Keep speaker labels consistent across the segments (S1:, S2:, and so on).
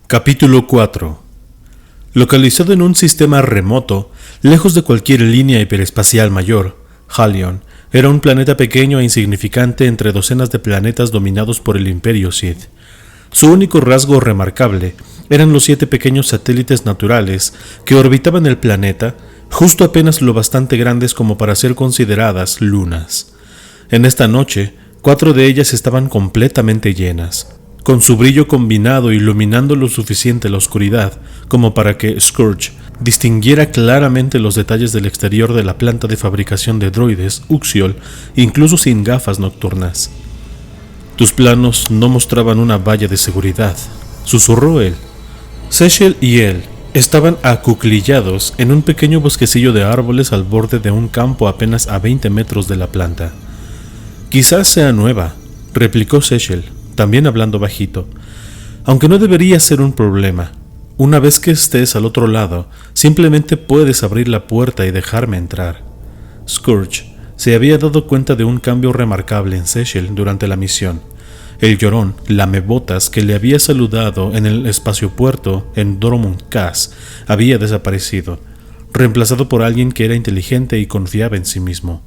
S1: Capítulo 4. Localizado en un sistema remoto, lejos de cualquier línea hiperespacial mayor, Halion era un planeta pequeño e insignificante entre docenas de planetas dominados por el Imperio Sith. Su único rasgo remarcable eran los 7 pequeños satélites naturales que orbitaban el planeta, justo apenas lo bastante grandes como para ser consideradas lunas. En esta noche, 4 de ellas estaban completamente llenas, con su brillo combinado iluminando lo suficiente la oscuridad como para que Scourge distinguiera claramente los detalles del exterior de la planta de fabricación de droides Uxiol, incluso sin gafas nocturnas. «Tus planos no mostraban una valla de seguridad», susurró él. Sechel y él estaban acuclillados en un pequeño bosquecillo de árboles al borde de un campo apenas a 20 metros de la planta. «Quizás sea nueva», replicó Sechel, también hablando bajito, «aunque no debería ser un problema. Una vez que estés al otro lado, simplemente puedes abrir la puerta y dejarme entrar». Scourge se había dado cuenta de un cambio remarcable en Sechel durante la misión. El llorón lamebotas que le había saludado en el espaciopuerto en Dromund Kaas había desaparecido, reemplazado por alguien que era inteligente y confiaba en sí mismo.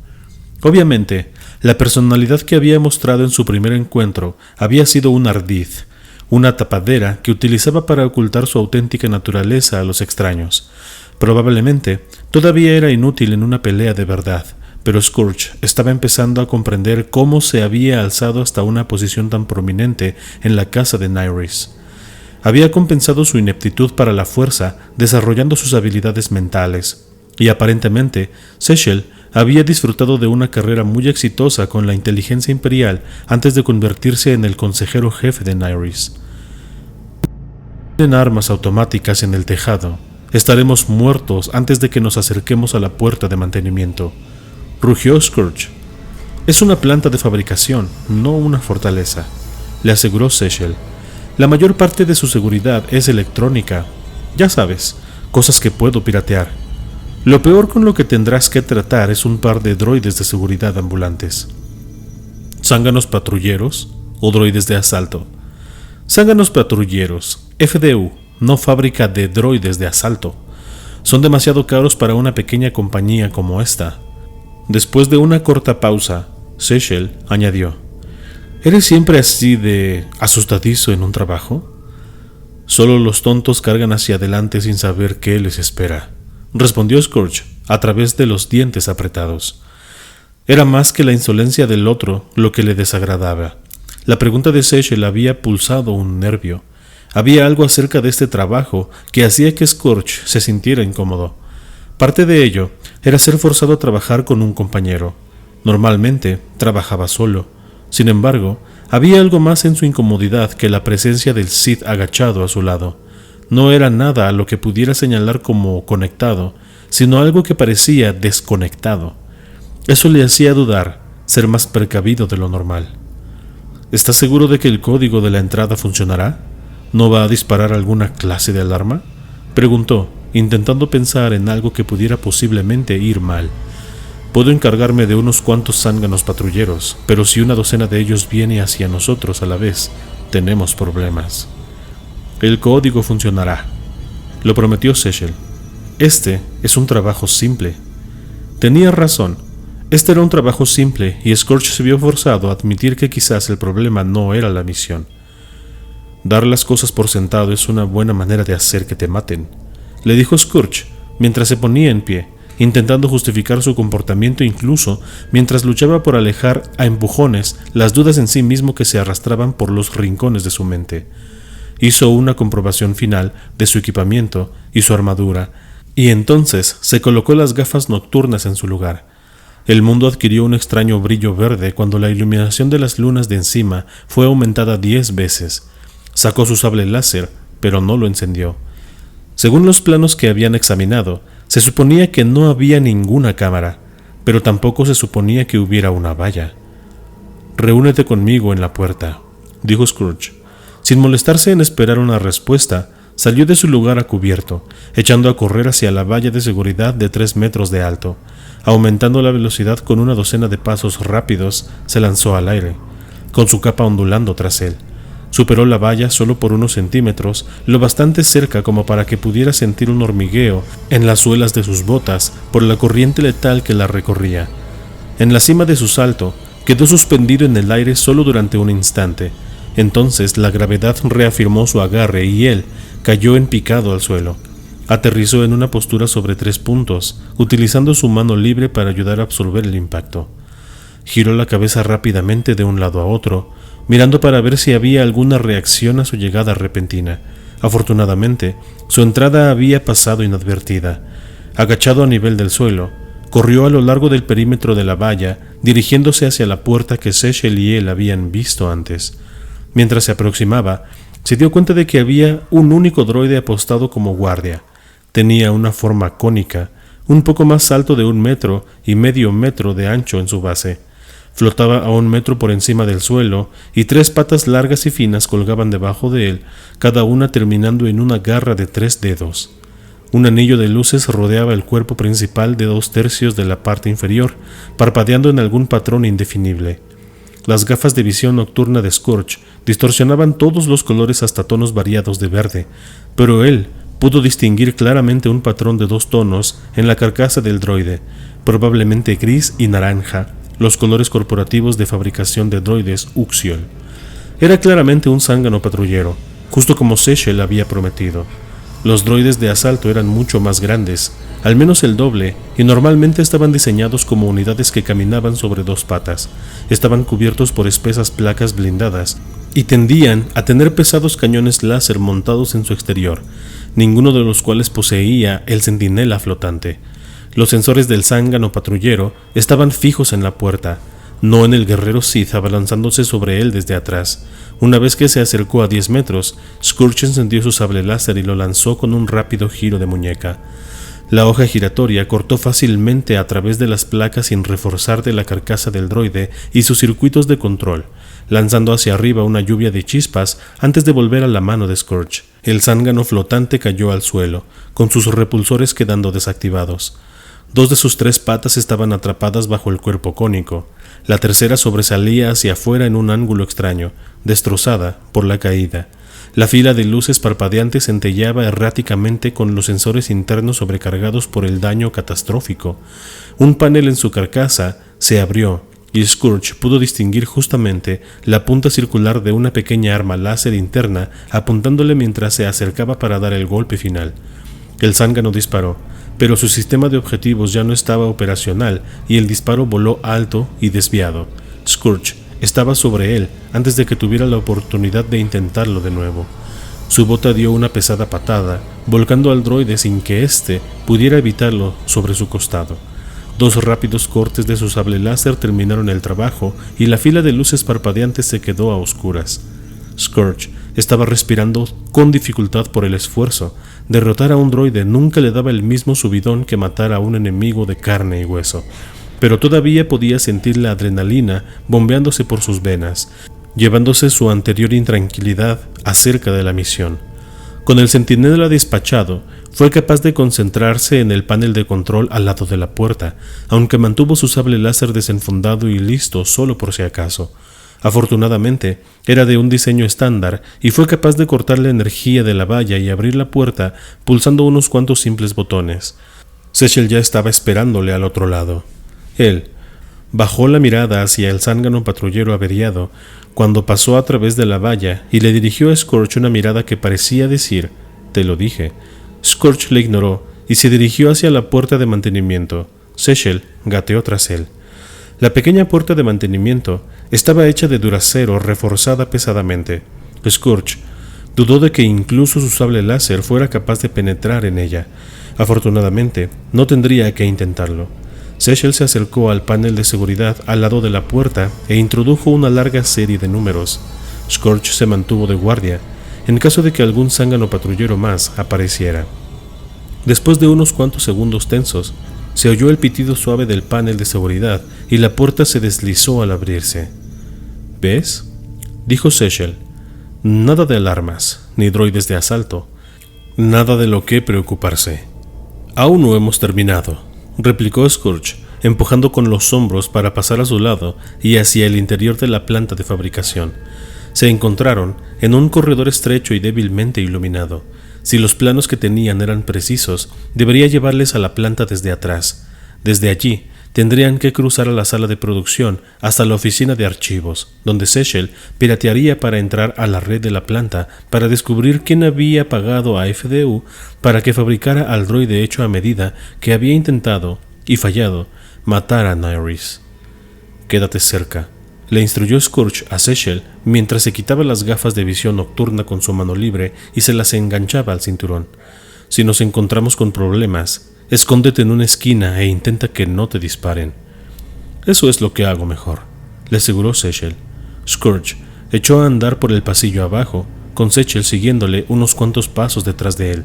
S1: Obviamente, la personalidad que había mostrado en su primer encuentro había sido un ardid, una tapadera que utilizaba para ocultar su auténtica naturaleza a los extraños. Probablemente, todavía era inútil en una pelea de verdad, pero Scourge estaba empezando a comprender cómo se había alzado hasta una posición tan prominente en la casa de Nyriss. Había compensado su ineptitud para la fuerza desarrollando sus habilidades mentales, y aparentemente Sechel había disfrutado de una carrera muy exitosa con la inteligencia imperial antes de convertirse en el consejero jefe de Nyriss. «Tienen armas automáticas en el tejado. Estaremos muertos antes de que nos acerquemos a la puerta de mantenimiento», rugió Scourge. «Es una planta de fabricación, no una fortaleza», le aseguró Sechel. «La mayor parte de su seguridad es electrónica. Ya sabes, cosas que puedo piratear. Lo peor con lo que tendrás que tratar es un par de droides de seguridad ambulantes». «¿Zánganos patrulleros o droides de asalto?» «Zánganos patrulleros, FDU, no fábrica de droides de asalto. Son demasiado caros para una pequeña compañía como esta». Después de una corta pausa, Sechel añadió: «¿Eres siempre así de asustadizo en un trabajo?» «Solo los tontos cargan hacia adelante sin saber qué les espera», respondió Scourge a través de los dientes apretados. Era más que la insolencia del otro lo que le desagradaba. La pregunta de Sechel había pulsado un nervio. Había algo acerca de este trabajo que hacía que Scourge se sintiera incómodo. Parte de ello era ser forzado a trabajar con un compañero. Normalmente trabajaba solo. Sin embargo, había algo más en su incomodidad que la presencia del Sith agachado a su lado. No era nada a lo que pudiera señalar como conectado, sino algo que parecía desconectado. Eso le hacía dudar, ser más precavido de lo normal. «¿Estás seguro de que el código de la entrada funcionará? ¿No va a disparar alguna clase de alarma?», preguntó, intentando pensar en algo que pudiera posiblemente ir mal. «Puedo encargarme de unos cuantos zánganos patrulleros, pero si una docena de ellos viene hacia nosotros a la vez, tenemos problemas». «El código funcionará», lo prometió Sechel. «Este es un trabajo simple». Tenía razón. Este era un trabajo simple y Scourge se vio forzado a admitir que quizás el problema no era la misión. «Dar las cosas por sentado es una buena manera de hacer que te maten», le dijo Scourge mientras se ponía en pie, intentando justificar su comportamiento incluso mientras luchaba por alejar a empujones las dudas en sí mismo que se arrastraban por los rincones de su mente. Hizo una comprobación final de su equipamiento y su armadura, y entonces se colocó las gafas nocturnas en su lugar. El mundo adquirió un extraño brillo verde cuando la iluminación de las lunas de encima fue aumentada 10 veces. Sacó su sable láser, pero no lo encendió. Según los planos que habían examinado, se suponía que no había ninguna cámara, pero tampoco se suponía que hubiera una valla. «Reúnete conmigo en la puerta», dijo Scourge. Sin molestarse en esperar una respuesta, salió de su lugar a cubierto, echando a correr hacia la valla de seguridad de 3 metros de alto. Aumentando la velocidad con una docena de pasos rápidos, se lanzó al aire, con su capa ondulando tras él. Superó la valla solo por unos centímetros, lo bastante cerca como para que pudiera sentir un hormigueo en las suelas de sus botas por la corriente letal que la recorría. En la cima de su salto, quedó suspendido en el aire solo durante un instante. Entonces la gravedad reafirmó su agarre y él cayó en picado al suelo. Aterrizó en una postura sobre 3 puntos, utilizando su mano libre para ayudar a absorber el impacto. Giró la cabeza rápidamente de un lado a otro, mirando para ver si había alguna reacción a su llegada repentina. Afortunadamente, su entrada había pasado inadvertida. Agachado a nivel del suelo, corrió a lo largo del perímetro de la valla, dirigiéndose hacia la puerta que Sechel y él habían visto antes. Mientras se aproximaba, se dio cuenta de que había un único droide apostado como guardia. Tenía una forma cónica, un poco más alto de 1,5 metros de ancho en su base. Flotaba a 1 metro por encima del suelo y 3 patas largas y finas colgaban debajo de él, cada una terminando en una garra de 3 dedos. Un anillo de luces rodeaba el cuerpo principal de 2/3 de la parte inferior, parpadeando en algún patrón indefinible. Las gafas de visión nocturna de Scourge distorsionaban todos los colores hasta tonos variados de verde, pero él pudo distinguir claramente un patrón de 2 tonos en la carcasa del droide, probablemente gris y naranja, los colores corporativos de fabricación de droides Uxiol. Era claramente un zángano patrullero, justo como Sechel había prometido. Los droides de asalto eran mucho más grandes, al menos el doble, y normalmente estaban diseñados como unidades que caminaban sobre 2 patas. Estaban cubiertos por espesas placas blindadas y tendían a tener pesados cañones láser montados en su exterior, ninguno de los cuales poseía el centinela flotante. Los sensores del zángano patrullero estaban fijos en la puerta, no en el guerrero Sith abalanzándose sobre él desde atrás. Una vez que se acercó a 10 metros, Scourge encendió su sable láser y lo lanzó con un rápido giro de muñeca. La hoja giratoria cortó fácilmente a través de las placas sin reforzar de la carcasa del droide y sus circuitos de control, lanzando hacia arriba una lluvia de chispas antes de volver a la mano de Scourge. El zángano flotante cayó al suelo, con sus repulsores quedando desactivados. 2 de sus 3 patas estaban atrapadas bajo el cuerpo cónico. La tercera sobresalía hacia afuera en un ángulo extraño, destrozada por la caída. La fila de luces parpadeantes centelleaba erráticamente con los sensores internos sobrecargados por el daño catastrófico. Un panel en su carcasa se abrió y Scourge pudo distinguir justamente la punta circular de una pequeña arma láser interna apuntándole mientras se acercaba para dar el golpe final. El zángano disparó, pero su sistema de objetivos ya no estaba operacional y el disparo voló alto y desviado. Scourge estaba sobre él antes de que tuviera la oportunidad de intentarlo de nuevo. Su bota dio una pesada patada, volcando al droide sin que éste pudiera evitarlo sobre su costado. 2 rápidos cortes de su sable láser terminaron el trabajo y la fila de luces parpadeantes se quedó a oscuras. Scourge estaba respirando con dificultad por el esfuerzo. Derrotar a un droide nunca le daba el mismo subidón que matar a un enemigo de carne y hueso, pero todavía podía sentir la adrenalina bombeándose por sus venas, llevándose su anterior intranquilidad acerca de la misión. Con el centinela despachado, fue capaz de concentrarse en el panel de control al lado de la puerta, aunque mantuvo su sable láser desenfundado y listo solo por si acaso. Afortunadamente, era de un diseño estándar y fue capaz de cortar la energía de la valla y abrir la puerta pulsando unos cuantos simples botones. Sechel ya estaba esperándole al otro lado. Él bajó la mirada hacia el zángano patrullero averiado cuando pasó a través de la valla y le dirigió a Scourge una mirada que parecía decir: «Te lo dije». Scourge le ignoró y se dirigió hacia la puerta de mantenimiento. Sechel gateó tras él. La pequeña puerta de mantenimiento estaba hecha de duracero reforzada pesadamente. Scourge dudó de que incluso su sable láser fuera capaz de penetrar en ella. Afortunadamente, no tendría que intentarlo. Sechel se acercó al panel de seguridad al lado de la puerta e introdujo una larga serie de números. Scourge se mantuvo de guardia, en caso de que algún zángano patrullero más apareciera. Después de unos cuantos segundos tensos, se oyó el pitido suave del panel de seguridad y la puerta se deslizó al abrirse. «¿Ves?», dijo Sechel. «Nada de alarmas, ni droides de asalto. Nada de lo que preocuparse». «Aún no hemos terminado», replicó Scourge, empujando con los hombros para pasar a su lado y hacia el interior de la planta de fabricación. se encontraron en un corredor estrecho y débilmente iluminado. Si los planos que tenían eran precisos, debería llevarles a la planta desde atrás. Desde allí, tendrían que cruzar a la sala de producción hasta la oficina de archivos, donde Sechel piratearía para entrar a la red de la planta para descubrir quién había pagado a FDU para que fabricara al droide hecho a medida que había intentado, y fallado, matar a Nyriss. «Quédate cerca», le instruyó Scourge a Sechel mientras se quitaba las gafas de visión nocturna con su mano libre y se las enganchaba al cinturón. «Si nos encontramos con problemas, escóndete en una esquina e intenta que no te disparen». «Eso es lo que hago mejor», le aseguró Sechel. Scourge echó a andar por el pasillo abajo, con Sechel siguiéndole unos cuantos pasos detrás de él.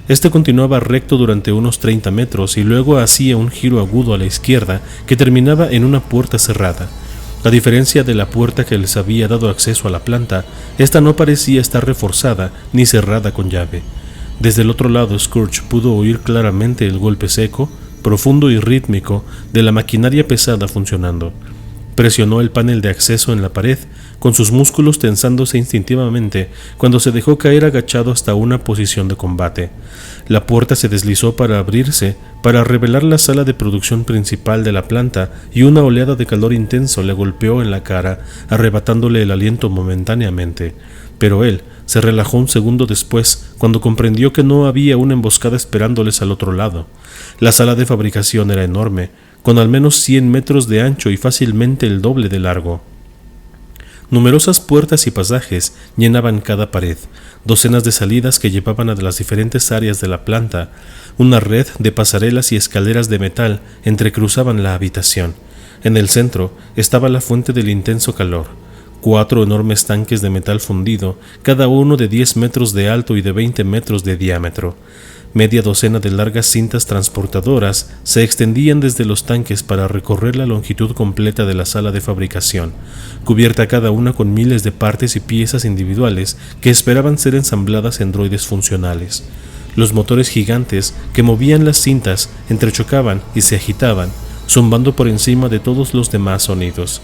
S1: Este continuaba recto durante unos 30 metros y luego hacía un giro agudo a la izquierda que terminaba en una puerta cerrada. A diferencia de la puerta que les había dado acceso a la planta, esta no parecía estar reforzada ni cerrada con llave. Desde el otro lado, Scourge pudo oír claramente el golpe seco, profundo y rítmico de la maquinaria pesada funcionando. Presionó el panel de acceso en la pared, con sus músculos tensándose instintivamente cuando se dejó caer agachado hasta una posición de combate. La puerta se deslizó para abrirse, para revelar la sala de producción principal de la planta, y una oleada de calor intenso le golpeó en la cara, arrebatándole el aliento momentáneamente. Pero él se relajó un segundo después, cuando comprendió que no había una emboscada esperándoles al otro lado. La sala de fabricación era enorme, con al menos 100 metros de ancho y fácilmente el doble de largo. Numerosas puertas y pasajes llenaban cada pared, docenas de salidas que llevaban a las diferentes áreas de la planta. Una red de pasarelas y escaleras de metal entrecruzaban la habitación. En el centro estaba la fuente del intenso calor. 4 enormes tanques de metal fundido, cada uno de 10 metros de alto y de 20 metros de diámetro. Media docena de largas cintas transportadoras se extendían desde los tanques para recorrer la longitud completa de la sala de fabricación, cubierta cada una con miles de partes y piezas individuales que esperaban ser ensambladas en droides funcionales. Los motores gigantes que movían las cintas entrechocaban y se agitaban, zumbando por encima de todos los demás sonidos.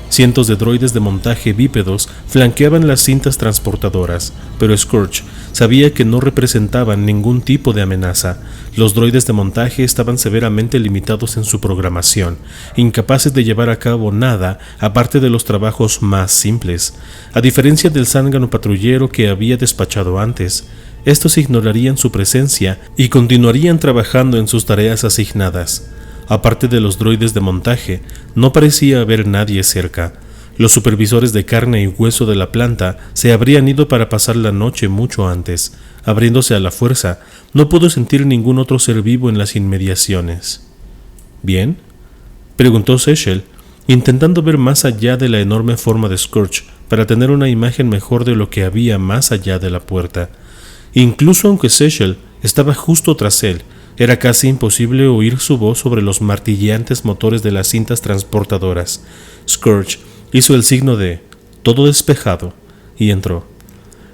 S1: Cientos de droides de montaje bípedos flanqueaban las cintas transportadoras, pero Scourge sabía que no representaban ningún tipo de amenaza. Los droides de montaje estaban severamente limitados en su programación, incapaces de llevar a cabo nada aparte de los trabajos más simples. A diferencia del zángano patrullero que había despachado antes, estos ignorarían su presencia y continuarían trabajando en sus tareas asignadas. Aparte de los droides de montaje, no parecía haber nadie cerca. Los supervisores de carne y hueso de la planta se habrían ido para pasar la noche mucho antes. Abriéndose a la fuerza, no pudo sentir ningún otro ser vivo en las inmediaciones. «¿Bien?», preguntó Sechel, intentando ver más allá de la enorme forma de Scourge para tener una imagen mejor de lo que había más allá de la puerta. Incluso aunque Sechel estaba justo tras él, era casi imposible oír su voz sobre los martilleantes motores de las cintas transportadoras. Scourge hizo el signo de «todo despejado» y entró.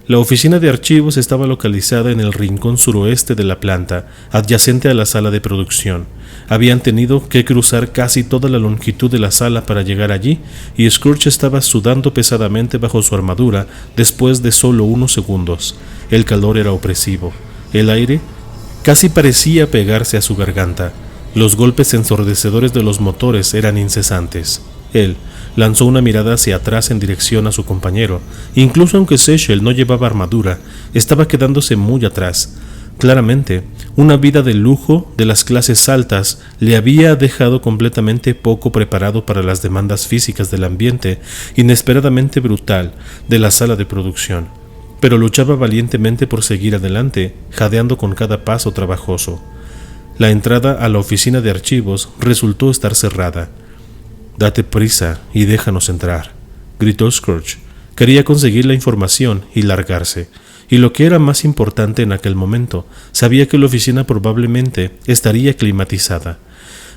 S1: La oficina de archivos estaba localizada en el rincón suroeste de la planta, adyacente a la sala de producción. Habían tenido que cruzar casi toda la longitud de la sala para llegar allí, y Scourge estaba sudando pesadamente bajo su armadura después de solo unos segundos. El calor era opresivo. El aire casi parecía pegarse a su garganta. Los golpes ensordecedores de los motores eran incesantes. Él lanzó una mirada hacia atrás en dirección a su compañero. Incluso aunque Sechel no llevaba armadura, estaba quedándose muy atrás. Claramente, una vida de lujo de las clases altas le había dejado completamente poco preparado para las demandas físicas del ambiente inesperadamente brutal de la sala de producción. Pero luchaba valientemente por seguir adelante, jadeando con cada paso trabajoso. La entrada a la oficina de archivos resultó estar cerrada. «Date prisa y déjanos entrar», gritó Scourge. Quería conseguir la información y largarse, y lo que era más importante en aquel momento, sabía que la oficina probablemente estaría climatizada.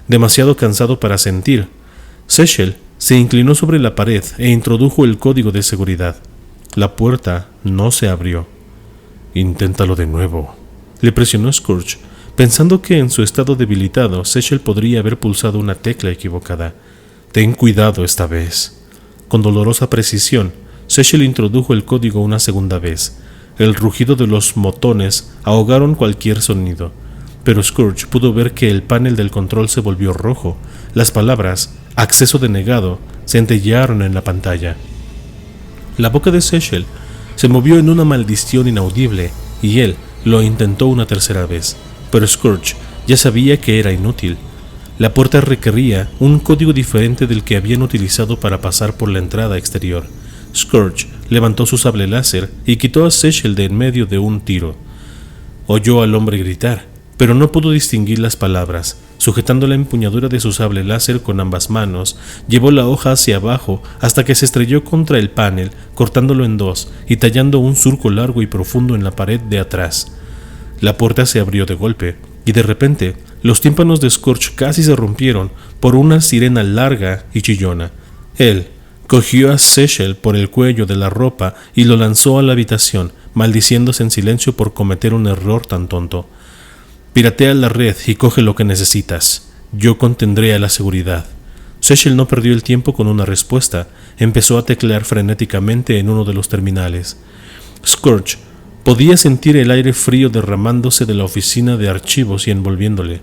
S1: Demasiado cansado para sentir, Sechel se inclinó sobre la pared e introdujo el código de seguridad. La puerta no se abrió. «Inténtalo de nuevo», le presionó Scourge, pensando que en su estado debilitado Sechel podría haber pulsado una tecla equivocada. «Ten cuidado esta vez». Con dolorosa precisión, Sechel introdujo el código una segunda vez. El rugido de los motones ahogaron cualquier sonido, pero Scourge pudo ver que el panel del control se volvió rojo. Las palabras «acceso denegado» centellearon en la pantalla. La boca de Sechel se movió en una maldición inaudible y él lo intentó una tercera vez, pero Scourge ya sabía que era inútil. La puerta requería un código diferente del que habían utilizado para pasar por la entrada exterior. Scourge levantó su sable láser y quitó a Sechel de en medio de un tiro. Oyó al hombre gritar, pero no pudo distinguir las palabras. Sujetando la empuñadura de su sable láser con ambas manos, llevó la hoja hacia abajo hasta que se estrelló contra el panel, cortándolo en dos y tallando un surco largo y profundo en la pared de atrás. La puerta se abrió de golpe, y de repente los tímpanos de Scourge casi se rompieron por una sirena larga y chillona. Él cogió a Sechel por el cuello de la ropa y lo lanzó a la habitación, maldiciéndose en silencio por cometer un error tan tonto. «Piratea la red y coge lo que necesitas. Yo contendré a la seguridad». Sechel no perdió el tiempo con una respuesta. Empezó a teclear frenéticamente en uno de los terminales. Scourge podía sentir el aire frío derramándose de la oficina de archivos y envolviéndole.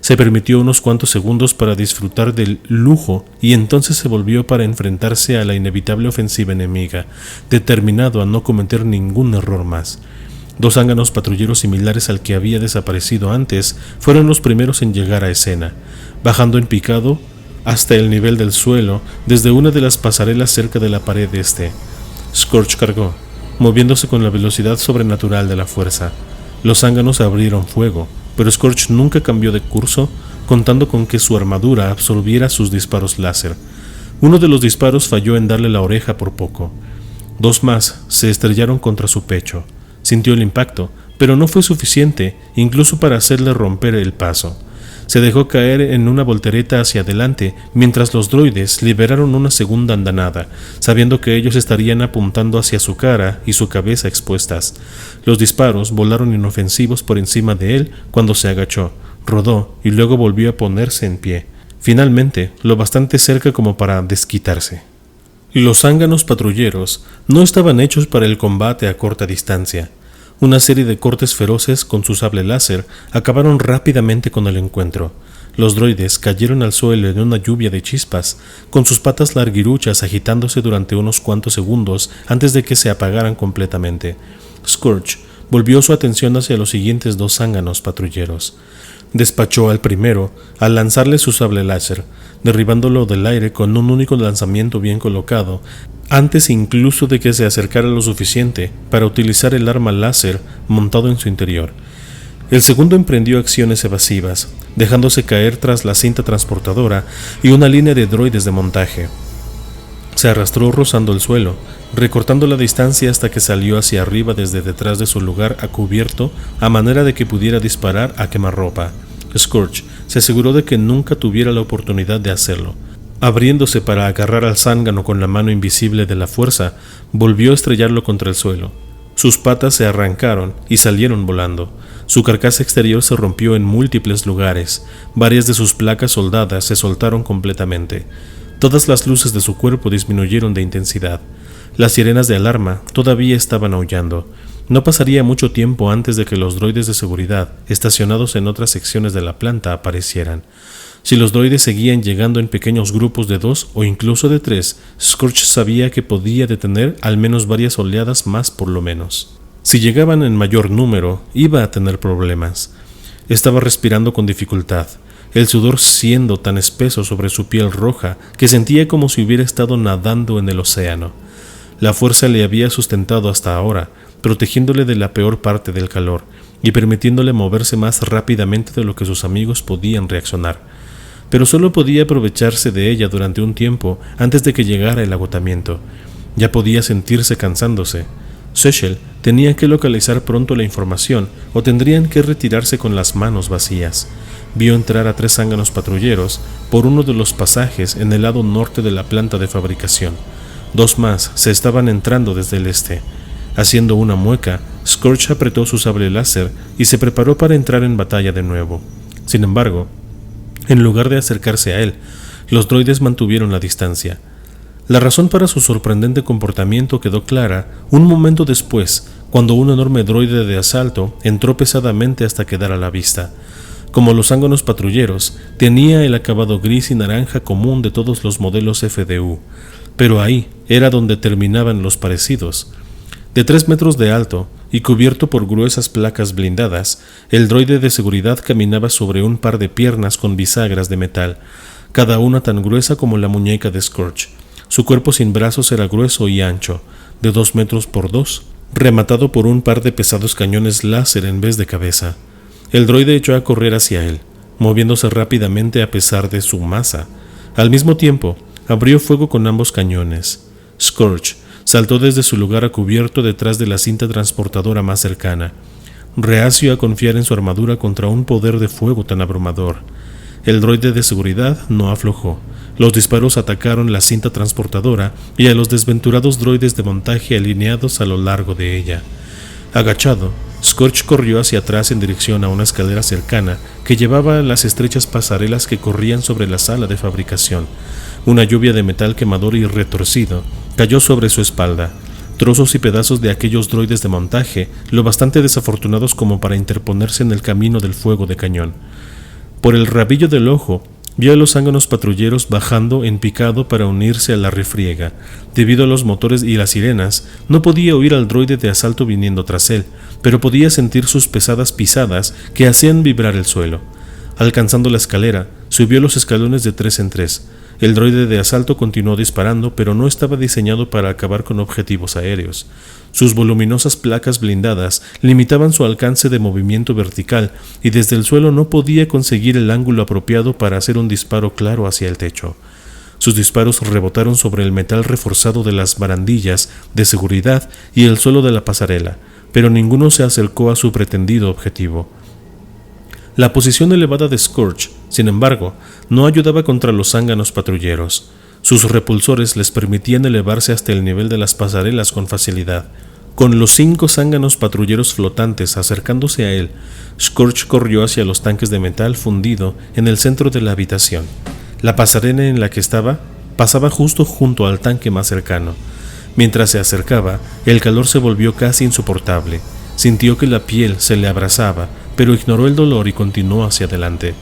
S1: Se permitió unos cuantos segundos para disfrutar del lujo y entonces se volvió para enfrentarse a la inevitable ofensiva enemiga, determinado a no cometer ningún error más. 2 zánganos patrulleros similares al que había desaparecido antes fueron los primeros en llegar a escena, bajando en picado hasta el nivel del suelo desde una de las pasarelas cerca de la pared este. Scourge cargó, moviéndose con la velocidad sobrenatural de la fuerza. Los zánganos abrieron fuego, pero Scourge nunca cambió de curso, contando con que su armadura absorbiera sus disparos láser. Uno de los disparos falló en darle la oreja por poco. 2 más se estrellaron contra su pecho. Sintió el impacto, pero no fue suficiente, incluso para hacerle romper el paso. Se dejó caer en una voltereta hacia adelante, mientras los droides liberaron una segunda andanada, sabiendo que ellos estarían apuntando hacia su cara y su cabeza expuestas. Los disparos volaron inofensivos por encima de él cuando se agachó, rodó y luego volvió a ponerse en pie, finalmente lo bastante cerca como para desquitarse. Los zánganos patrulleros no estaban hechos para el combate a corta distancia. Una serie de cortes feroces con su sable láser acabaron rápidamente con el encuentro. Los droides cayeron al suelo en una lluvia de chispas, con sus patas larguiruchas agitándose durante unos cuantos segundos antes de que se apagaran completamente. Scourge volvió su atención hacia los siguientes 2 zánganos patrulleros. Despachó al primero al lanzarle su sable láser, derribándolo del aire con un único lanzamiento bien colocado, antes incluso de que se acercara lo suficiente para utilizar el arma láser montado en su interior. El segundo emprendió acciones evasivas, dejándose caer tras la cinta transportadora y una línea de droides de montaje. Se arrastró rozando el suelo, recortando la distancia hasta que salió hacia arriba desde detrás de su lugar a cubierto, a manera de que pudiera disparar a quemarropa. Scourge se aseguró de que nunca tuviera la oportunidad de hacerlo. Abriéndose para agarrar al zángano con la mano invisible de la fuerza, volvió a estrellarlo contra el suelo. Sus patas se arrancaron y salieron volando. Su carcasa exterior se rompió en múltiples lugares. Varias de sus placas soldadas se soltaron completamente. Todas las luces de su cuerpo disminuyeron de intensidad. Las sirenas de alarma todavía estaban aullando. No pasaría mucho tiempo antes de que los droides de seguridad, estacionados en otras secciones de la planta, aparecieran. Si los droides seguían llegando en pequeños grupos de 2 o incluso de 3, Scourge sabía que podía detener al menos varias oleadas más por lo menos. Si llegaban en mayor número, iba a tener problemas. Estaba respirando con dificultad, el sudor siendo tan espeso sobre su piel roja que sentía como si hubiera estado nadando en el océano. La fuerza le había sustentado hasta ahora, protegiéndole de la peor parte del calor y permitiéndole moverse más rápidamente de lo que sus amigos podían reaccionar. Pero solo podía aprovecharse de ella durante un tiempo antes de que llegara el agotamiento. Ya podía sentirse cansándose. Sechel tenía que localizar pronto la información o tendrían que retirarse con las manos vacías. Vio entrar a 3 zánganos patrulleros por uno de los pasajes en el lado norte de la planta de fabricación. 2 más se estaban entrando desde el este. Haciendo una mueca, Scourge apretó su sable láser y se preparó para entrar en batalla de nuevo. Sin embargo, en lugar de acercarse a él, los droides mantuvieron la distancia. La razón para su sorprendente comportamiento quedó clara un momento después, cuando un enorme droide de asalto entró pesadamente hasta quedar a la vista. Como los zánganos patrulleros, tenía el acabado gris y naranja común de todos los modelos FDU, pero ahí era donde terminaban los parecidos. De 3 metros de alto y cubierto por gruesas placas blindadas, el droide de seguridad caminaba sobre un par de piernas con bisagras de metal, cada una tan gruesa como la muñeca de Scourge. Su cuerpo sin brazos era grueso y ancho, de 2 metros por 2, rematado por un par de pesados cañones láser en vez de cabeza. El droide echó a correr hacia él, moviéndose rápidamente a pesar de su masa. Al mismo tiempo, abrió fuego con ambos cañones. Scourge saltó desde su lugar a cubierto detrás de la cinta transportadora más cercana, reacio a confiar en su armadura contra un poder de fuego tan abrumador. El droide de seguridad no aflojó. Los disparos atacaron la cinta transportadora y a los desventurados droides de montaje alineados a lo largo de ella. Agachado, Scourge corrió hacia atrás en dirección a una escalera cercana que llevaba a las estrechas pasarelas que corrían sobre la sala de fabricación. Una lluvia de metal quemador y retorcido cayó sobre su espalda. Trozos y pedazos de aquellos droides de montaje, lo bastante desafortunados como para interponerse en el camino del fuego de cañón. Por el rabillo del ojo, vio a los zánganos patrulleros bajando en picado para unirse a la refriega. Debido a los motores y las sirenas, no podía oír al droide de asalto viniendo tras él, pero podía sentir sus pesadas pisadas que hacían vibrar el suelo. Alcanzando la escalera, subió los escalones de 3 en 3. El droide de asalto continuó disparando, pero no estaba diseñado para acabar con objetivos aéreos. Sus voluminosas placas blindadas limitaban su alcance de movimiento vertical y desde el suelo no podía conseguir el ángulo apropiado para hacer un disparo claro hacia el techo. Sus disparos rebotaron sobre el metal reforzado de las barandillas de seguridad y el suelo de la pasarela, pero ninguno se acercó a su pretendido objetivo. La posición elevada de Scourge, sin embargo, no ayudaba contra los zánganos patrulleros. Sus repulsores les permitían elevarse hasta el nivel de las pasarelas con facilidad. Con los 5 zánganos patrulleros flotantes acercándose a él, Scourge corrió hacia los tanques de metal fundido en el centro de la habitación. La pasarela en la que estaba pasaba justo junto al tanque más cercano. Mientras se acercaba, el calor se volvió casi insoportable. Sintió que la piel se le abrasaba, pero ignoró el dolor y continuó hacia adelante.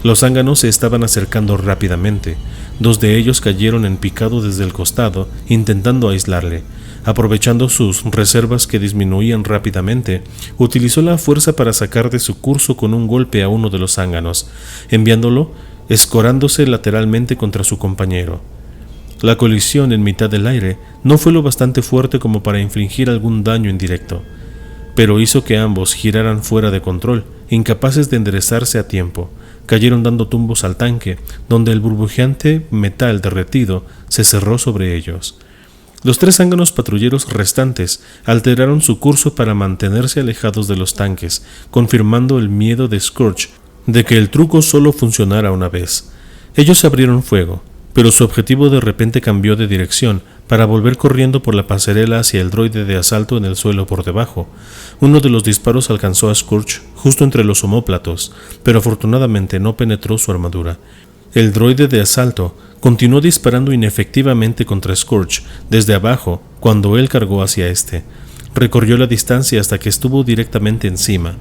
S1: Los zánganos se estaban acercando rápidamente. 2 de ellos cayeron en picado desde el costado, intentando aislarle. Aprovechando sus reservas que disminuían rápidamente, utilizó la fuerza para sacar de su curso con un golpe a uno de los zánganos, enviándolo escorándose lateralmente contra su compañero. La colisión en mitad del aire no fue lo bastante fuerte como para infligir algún daño indirecto, pero hizo que ambos giraran fuera de control, incapaces de enderezarse a tiempo. Cayeron dando tumbos al tanque, donde el burbujeante metal derretido se cerró sobre ellos. Los 3 zánganos patrulleros restantes alteraron su curso para mantenerse alejados de los tanques, confirmando el miedo de Scourge de que el truco solo funcionara una vez. Ellos abrieron fuego, pero su objetivo de repente cambió de dirección para volver corriendo por la pasarela hacia el droide de asalto en el suelo por debajo. Uno de los disparos alcanzó a Scourge justo entre los omóplatos, pero afortunadamente no penetró su armadura. El droide de asalto continuó disparando inefectivamente contra Scourge desde abajo cuando él cargó hacia este. Recorrió la distancia hasta que estuvo directamente encima.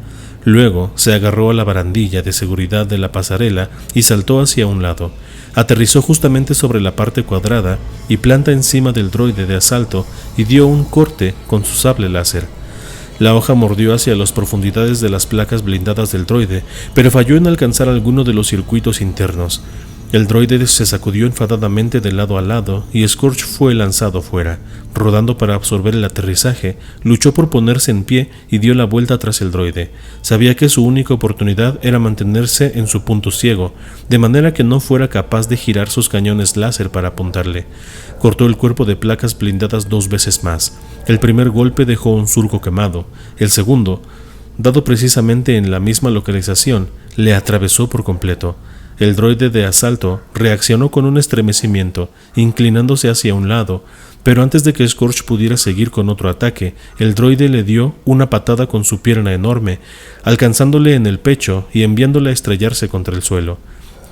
S1: Luego se agarró a la barandilla de seguridad de la pasarela y saltó hacia un lado. Aterrizó justamente sobre la parte cuadrada y planta encima del droide de asalto y dio un corte con su sable láser. La hoja mordió hacia las profundidades de las placas blindadas del droide, pero falló en alcanzar alguno de los circuitos internos. El droide se sacudió enfadadamente de lado a lado y Scourge fue lanzado fuera. Rodando para absorber el aterrizaje, luchó por ponerse en pie y dio la vuelta tras el droide. Sabía que su única oportunidad era mantenerse en su punto ciego, de manera que no fuera capaz de girar sus cañones láser para apuntarle. Cortó el cuerpo de placas blindadas 2 veces más. El primer golpe dejó un surco quemado. El segundo, dado precisamente en la misma localización, le atravesó por completo. El droide de asalto reaccionó con un estremecimiento, inclinándose hacia un lado, pero antes de que Scourge pudiera seguir con otro ataque, el droide le dio una patada con su pierna enorme, alcanzándole en el pecho y enviándole a estrellarse contra el suelo.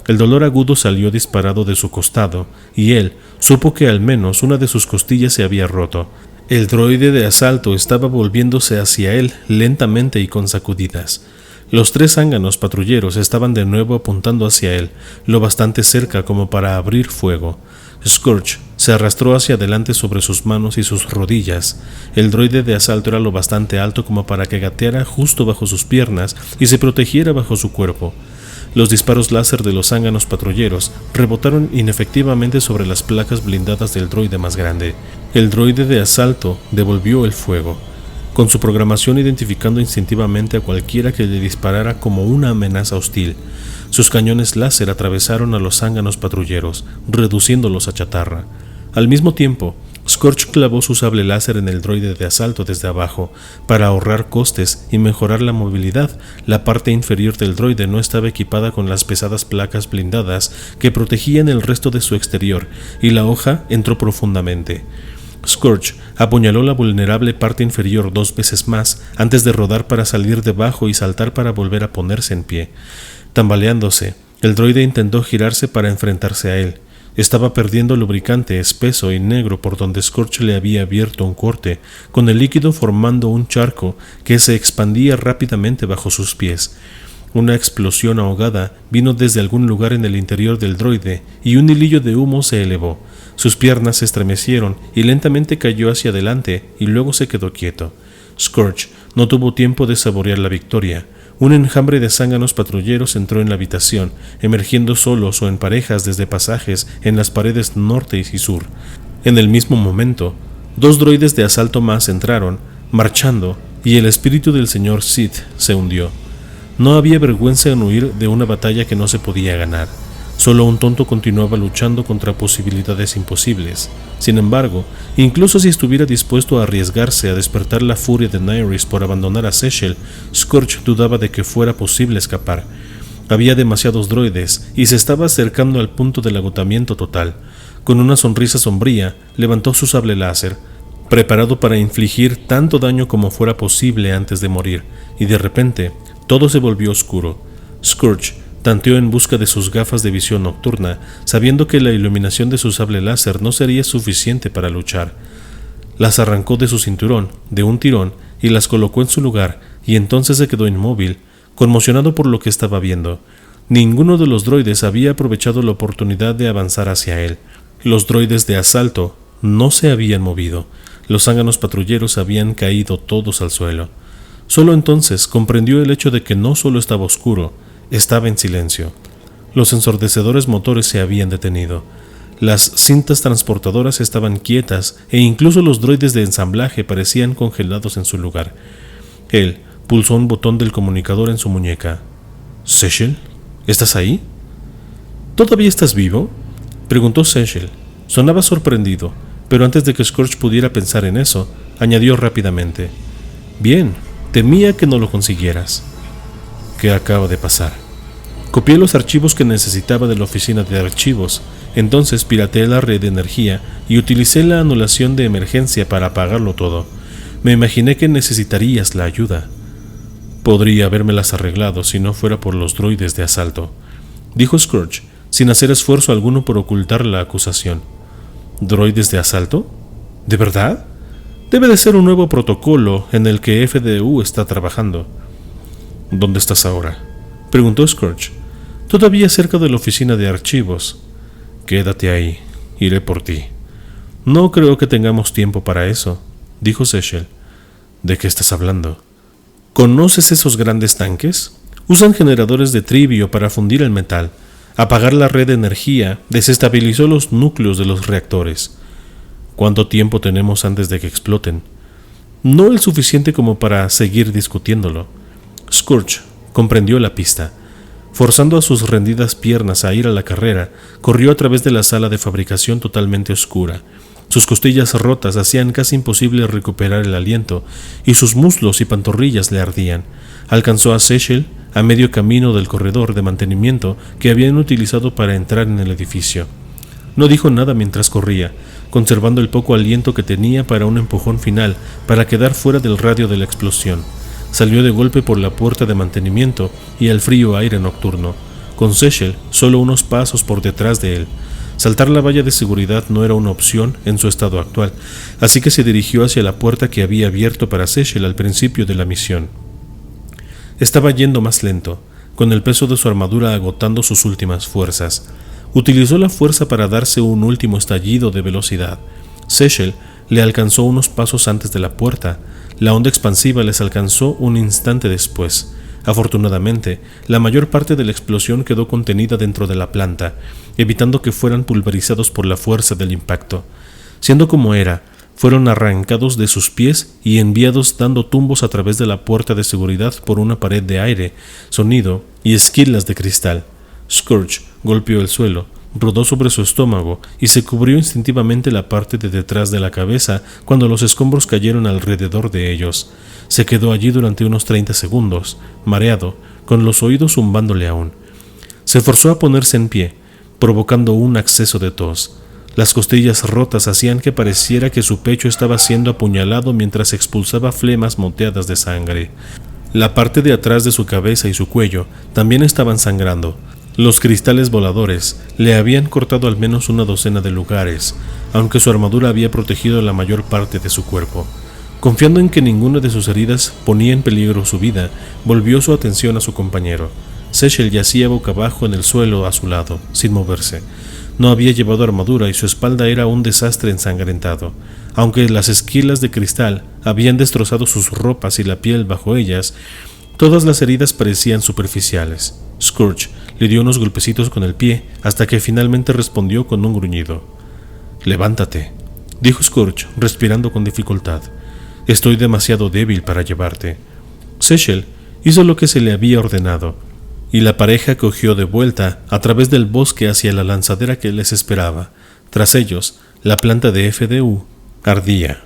S1: El dolor agudo salió disparado de su costado, y él supo que al menos una de sus costillas se había roto. El droide de asalto estaba volviéndose hacia él lentamente y con sacudidas. Los 3 zánganos patrulleros estaban de nuevo apuntando hacia él, lo bastante cerca como para abrir fuego. Scourge se arrastró hacia adelante sobre sus manos y sus rodillas. El droide de asalto era lo bastante alto como para que gateara justo bajo sus piernas y se protegiera bajo su cuerpo. Los disparos láser de los zánganos patrulleros rebotaron inefectivamente sobre las placas blindadas del droide más grande. El droide de asalto devolvió el fuego, con su programación identificando instintivamente a cualquiera que le disparara como una amenaza hostil. Sus cañones láser atravesaron a los zánganos patrulleros, reduciéndolos a chatarra. Al mismo tiempo, Scourge clavó su sable láser en el droide de asalto desde abajo. Para ahorrar costes y mejorar la movilidad, la parte inferior del droide no estaba equipada con las pesadas placas blindadas que protegían el resto de su exterior, y la hoja entró profundamente. Scourge apuñaló la vulnerable parte inferior 2 veces más antes de rodar para salir debajo y saltar para volver a ponerse en pie. Tambaleándose, el droide intentó girarse para enfrentarse a él. Estaba perdiendo lubricante espeso y negro por donde Scourge le había abierto un corte, con el líquido formando un charco que se expandía rápidamente bajo sus pies. Una explosión ahogada vino desde algún lugar en el interior del droide y un hilillo de humo se elevó. Sus piernas se estremecieron y lentamente cayó hacia adelante y luego se quedó quieto. Scourge no tuvo tiempo de saborear la victoria. Un enjambre de zánganos patrulleros entró en la habitación, emergiendo solos o en parejas desde pasajes en las paredes norte y sur. En el mismo momento, 2 droides de asalto más entraron, marchando, y el espíritu del señor Sith se hundió. No había vergüenza en huir de una batalla que no se podía ganar. Solo un tonto continuaba luchando contra posibilidades imposibles. Sin embargo, incluso si estuviera dispuesto a arriesgarse a despertar la furia de Nyriss por abandonar a Sechel, Scourge dudaba de que fuera posible escapar. Había demasiados droides y se estaba acercando al punto del agotamiento total. Con una sonrisa sombría, levantó su sable láser, preparado para infligir tanto daño como fuera posible antes de morir, y de repente, todo se volvió oscuro. Scourge tanteó en busca de sus gafas de visión nocturna, sabiendo que la iluminación de su sable láser no sería suficiente para luchar. Las arrancó de su cinturón, de un tirón, y las colocó en su lugar, y entonces se quedó inmóvil, conmocionado por lo que estaba viendo. Ninguno de los droides había aprovechado la oportunidad de avanzar hacia él. Los droides de asalto no se habían movido. Los zánganos patrulleros habían caído todos al suelo. Solo entonces comprendió el hecho de que no solo estaba oscuro, estaba en silencio. Los ensordecedores motores se habían detenido. Las cintas transportadoras estaban quietas e incluso los droides de ensamblaje parecían congelados en su lugar. Él pulsó un botón del comunicador en su muñeca. «¿Sechel? ¿Estás ahí?» «¿Todavía estás vivo?» preguntó Sechel. Sonaba sorprendido, pero antes de que Scourge pudiera pensar en eso, añadió rápidamente. «Bien, temía que no lo consiguieras». ¿Qué acaba de pasar? Copié los archivos que necesitaba de la oficina de archivos, entonces pirateé la red de energía y utilicé la anulación de emergencia para apagarlo todo. Me imaginé que necesitarías la ayuda. Podría habérmelas arreglado si no fuera por los droides de asalto, dijo Scourge, sin hacer esfuerzo alguno por ocultar la acusación. ¿Droides de asalto? ¿De verdad? Debe de ser un nuevo protocolo en el que FDU está trabajando. ¿Dónde estás ahora?, preguntó Scourge. Todavía cerca de la oficina de archivos. Quédate ahí, iré por ti. No creo que tengamos tiempo para eso, dijo Sechel. ¿De qué estás hablando? ¿Conoces esos grandes tanques? Usan generadores de trivio para fundir el metal. Apagar la red de energía desestabilizó los núcleos de los reactores. ¿Cuánto tiempo tenemos antes de que exploten? No el suficiente como para seguir discutiéndolo. Scourge comprendió la pista. Forzando a sus rendidas piernas a ir a la carrera, corrió a través de la sala de fabricación totalmente oscura. Sus costillas rotas hacían casi imposible recuperar el aliento, y sus muslos y pantorrillas le ardían. Alcanzó a Sechel a medio camino del corredor de mantenimiento que habían utilizado para entrar en el edificio. No dijo nada mientras corría, conservando el poco aliento que tenía para un empujón final para quedar fuera del radio de la explosión. Salió de golpe por la puerta de mantenimiento y al frío aire nocturno. con Sechel solo unos pasos por detrás de él. Saltar la valla de seguridad no era una opción en su estado actual, así que se dirigió hacia la puerta que había abierto para Sechel al principio de la misión. Estaba yendo más lento, con el peso de su armadura agotando sus últimas fuerzas. Utilizó la fuerza para darse un último estallido de velocidad. Sechel le alcanzó unos pasos antes de la puerta. La onda expansiva les alcanzó un instante después. Afortunadamente, la mayor parte de la explosión quedó contenida dentro de la planta, evitando que fueran pulverizados por la fuerza del impacto. Siendo como era, fueron arrancados de sus pies y enviados dando tumbos a través de la puerta de seguridad por una pared de aire, sonido y esquilas de cristal. Scourge golpeó el suelo, rodó sobre su estómago y se cubrió instintivamente la parte de detrás de la cabeza cuando los escombros cayeron alrededor de ellos. Se quedó allí durante unos 30 segundos, mareado, con los oídos zumbándole aún. Se forzó a ponerse en pie, provocando un acceso de tos. Las costillas rotas hacían que pareciera que su pecho estaba siendo apuñalado mientras expulsaba flemas moteadas de sangre. La parte de atrás de su cabeza y su cuello también estaban sangrando. Los cristales voladores le habían cortado al menos una docena de lugares, aunque su armadura había protegido la mayor parte de su cuerpo. Confiando en que ninguna de sus heridas ponía en peligro su vida, volvió su atención a su compañero. Sechel yacía boca abajo en el suelo a su lado, sin moverse. No había llevado armadura y su espalda era un desastre ensangrentado. Aunque las esquilas de cristal habían destrozado sus ropas y la piel bajo ellas, todas las heridas parecían superficiales. Scourge le dio unos golpecitos con el pie hasta que finalmente respondió con un gruñido. «Levántate», dijo Scourge, respirando con dificultad. «Estoy demasiado débil para llevarte». Sechel hizo lo que se le había ordenado, y la pareja cogió de vuelta a través del bosque hacia la lanzadera que les esperaba. Tras ellos, la planta de FDU ardía.